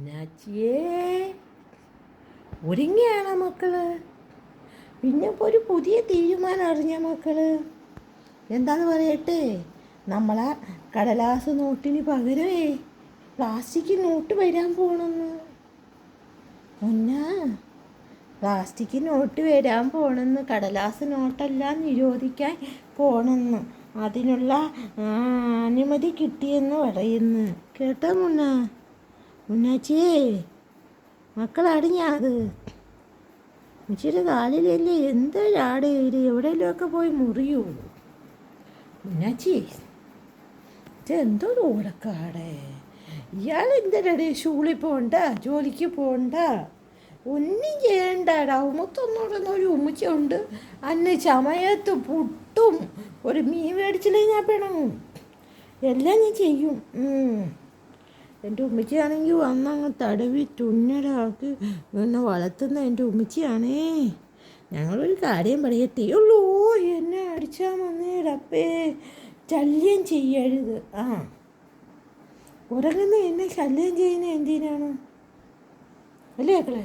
മുന്നാച്ചിയേ ഒരുങ്ങിയാണ് മക്കള്. പിന്നെ ഇപ്പോൾ ഒരു പുതിയ തീരുമാനം അറിഞ്ഞ മക്കള്. എന്താന്ന് പറയട്ടെ, നമ്മളെ കടലാസ് നോട്ടിന് പകരമേ പ്ലാസ്റ്റിക് നോട്ട് വരാൻ പോണെന്ന്. മുന്നാ പ്ലാസ്റ്റിക് നോട്ട് വരാൻ പോണെന്ന്, കടലാസ് നോട്ടെല്ലാം നിരോധിക്കാൻ പോണെന്ന്, അതിനുള്ള അനുമതി കിട്ടിയെന്ന് പറയുന്നു. കേട്ടോ മുന്നാച്ചിയേ, മക്കളറിഞ്ഞത് ഉച്ചിരി കാലിലല്ലേ എന്തൊരാടെ ഇത്, എവിടെയെങ്കിലുമൊക്കെ പോയി മുറിയൂ. മുന്നാച്ചി ഇതെന്തോ ഓടക്കാടെ, ഇയാൾ എന്തിനടെ സ്കൂളിൽ പോകണ്ട, ജോലിക്ക് പോകണ്ട, ഒന്നും ചെയ്യണ്ടാടാ. ഉമ്മത്തൊന്നും ഒരു ഉമ്മച്ചുണ്ട്, അന്ന് ചമയത്ത് പുട്ടും ഒരു മീൻ മേടിച്ചില്ലേ ഞാൻ പിണങ്ങും, എല്ലാം ഞാൻ ചെയ്യും. എൻ്റെ ഉമ്മച്ചിയാണെങ്കിൽ വന്നങ്ങ് തടവി തുന്നലാക്കി എന്നെ വളർത്തുന്ന എൻ്റെ ഉമ്മച്ചിയാണേ. ഞങ്ങളൊരു കാര്യം പറയത്തേ ഉള്ളൂ, എന്നെ അടിച്ചാൽ വന്നേടപ്പേ, ശല്യം ചെയ്യരുത്. ഉറങ്ങുന്ന എന്നെ ശല്യം ചെയ്യുന്ന എന്തിനാണ് അല്ലേ മക്കളെ?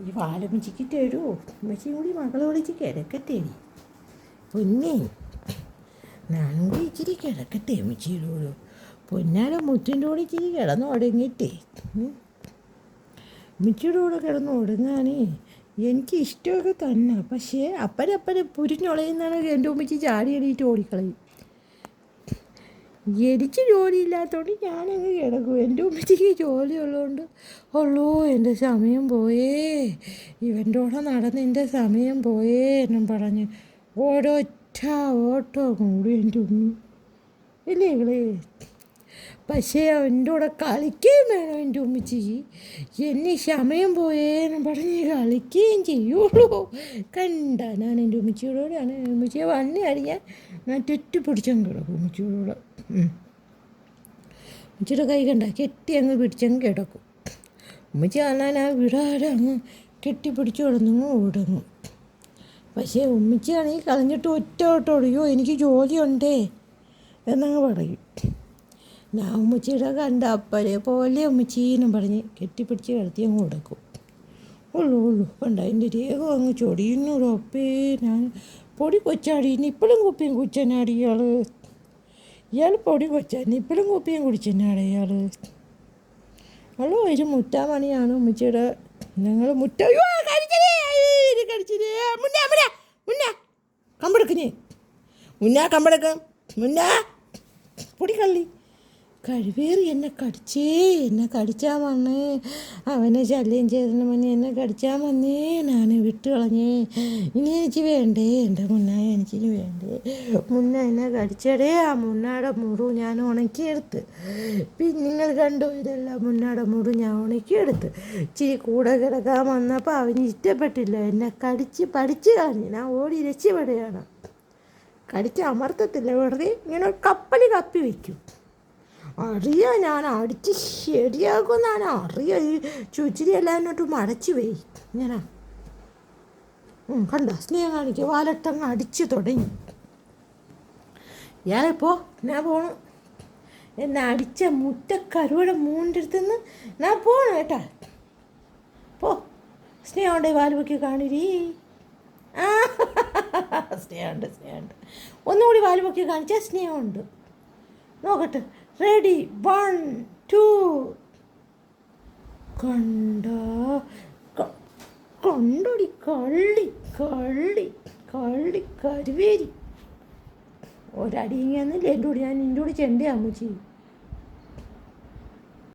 ഈ വാലമ്മച്ചിക്ക് തരുമോ? ഉമ്മച്ചിയും കൂടി മകളെ വിളിച്ച് കിടക്കട്ടെ. പൊന്നേ, ഞാനും കൂടി ഇച്ചിരി കിടക്കട്ടെ ഉമ്മച്ചിയിലൂടെ. പൊന്നാലെ മുറ്റിൻ്റെ കൂടെ ഇച്ചിരി കിടന്ന് ഉടങ്ങിയിട്ടേ, ഉമ്മച്ചിയുടെ കൂടെ കിടന്ന് ഉടങ്ങാനേ എനിക്ക് ഇഷ്ടമൊക്കെ തന്നെ. പക്ഷേ അപ്പനപ്പനെ പുരിഞ്ഞുളയുന്നാണ് എൻ്റെ ഉമ്മച്ചി ചാടി എണീറ്റ് ഓടിക്കളയും. എനിക്ക് ജോലിയില്ലാത്തതുകൊണ്ട് ഞാനങ്ങ് കിടക്കും. എൻ്റെ ഉമ്മച്ചിക്ക് ജോലി ഉള്ളതുകൊണ്ട് ഉള്ളൂ എൻ്റെ സമയം പോയേ, ഇവൻ്റെ കൂടെ നടന്ന് എൻ്റെ സമയം പോയേ എന്നും പറഞ്ഞ് ഓരൊറ്റ ഓട്ടോ കൂടി എൻ്റെ ഉമ്മി ഇല്ലേ ഇങ്ങളേ. പക്ഷേ എൻ്റെ കൂടെ കളിക്കുകയും വേണം എൻ്റെ ഉമ്മച്ചിക്ക്. എന്നെ സമയം പോയേന്നും പറഞ്ഞ് കളിക്കുകയും ചെയ്യുള്ളൂ. കണ്ട ഞാൻ എൻ്റെ ഉമ്മച്ചിയോടാണ്, ഉമ്മച്ചിയെ വണ്ണി അടിക്കാൻ ഞാൻ പിടിച്ചങ്ങ് കിടക്കും ഉമ്മച്ചിയോടെ. ഉമ്മച്ചിയുടെ കൈ കണ്ട കെട്ടി അങ്ങ് പിടിച്ചങ്ങ് കിടക്കും. ഉമ്മച്ചി വന്നാൽ ആ വിടാതെ അങ്ങ് കെട്ടിപ്പിടിച്ച് കിടന്നങ്ങ് ഓടങ്ങും. പക്ഷേ ഉമ്മച്ചിയാണെങ്കിൽ കളഞ്ഞിട്ട് ഒറ്റ ഓട്ടോടിയോ എനിക്ക് ജോലിയുണ്ടേ എന്നങ്ങ് പറയും. ഞാൻ ഉമ്മച്ചിയുടെ കണ്ട അപ്പനെ പോലെ ഉമ്മച്ചീന്നും പറഞ്ഞ് കെട്ടിപ്പിടിച്ച് കിടത്തി അങ്ങ് കൊടുക്കും. ഉള്ളൂ കണ്ട എൻ്റെ രേഖ അങ്ങ് ചൊടിയുന്നൂടൊപ്പേ. ഞാൻ പൊടി കൊച്ചാടിന്ന് ഇപ്പോഴും കുപ്പിയും കുച്ചനാടി ഇയാൾ പൊടി കൊച്ചാടിന് ഇപ്പോഴും കുപ്പിയും കുടിച്ചനാടെ ഇയാൾ. ഉള്ളൂ ഒരു മുറ്റാമണിയാണ് ഉമ്മച്ചിയുടെ. ഞങ്ങൾ മുന്ന പൊടിക്കള്ളി കഴിവേറി എന്നെ കടിച്ചാൽ വന്നേ, അവനെ ശല്യം ചെയ്തതിന് മുന്നേ എന്നെ കടിച്ചാൽ വന്നേ, ഞാൻ വിട്ട് കളഞ്ഞേ. ഇനി എനിക്ക് വേണ്ടേ എൻ്റെ മുന്നായ, എനിക്കിനി വേണ്ടേ. മുന്ന എന്നെ കടിച്ചടേ, ആ മുന്നാടെ മുറു ഞാൻ ഉണക്കിയെടുത്ത്. പിന്നെ നിങ്ങൾ കണ്ടു ഇതെല്ലാം മുന്നാടെ മുറു ഞാൻ ഉണക്കിയെടുത്ത്. ഇച്ചിരി കൂടെ കിടക്കാൻ വന്നപ്പോൾ അവന് ഇഷ്ടപ്പെട്ടില്ല, എന്നെ പഠിച്ച് കളഞ്ഞ്. ഞാൻ ഓടി രക്ഷപ്പെടുകയാണ്. കടിച്ച് അമർത്തത്തില്ല, വെറുതെ ഇങ്ങനെ കപ്പി വയ്ക്കും. അറിയാം ഞാൻ അടിച്ച് ശരിയാക്കുമെന്നാണ് അറിയാം. ഈ ചുച്ചിരി എല്ലാം എന്നോട്ട് മടച്ചു പോയി ഇങ്ങനെ. കണ്ട സ്നേഹം കാണിക്കുക, വാലട്ടങ്ങ് അടിച്ച് തുടങ്ങി. ഇയാളിപ്പോൾ ഞാൻ പോണു, എന്നെ അടിച്ച മുട്ടക്കരുവയുടെ മൂന്നിൻ്റെ അടുത്തുനിന്ന് ഞാൻ പോകണം കേട്ടാ. പോ, സ്നേഹമുണ്ട് വാല് പൊക്കി കാണിരീ. സ്നേഹമുണ്ട്. ഒന്നുകൂടി വാല് പൊക്കി കാണിച്ചാൽ സ്നേഹമുണ്ട്. നോക്കട്ടെ, റെഡി 1 2. കണ്ടോടി കള്ളി കരുവേരി. ഒരടി ഇങ്ങന്നില്ല എൻ്റെ കൂടി, ഞാൻ നിൻ്റെ കൂടി ചെണ്ടയാ അമ്മച്ചി.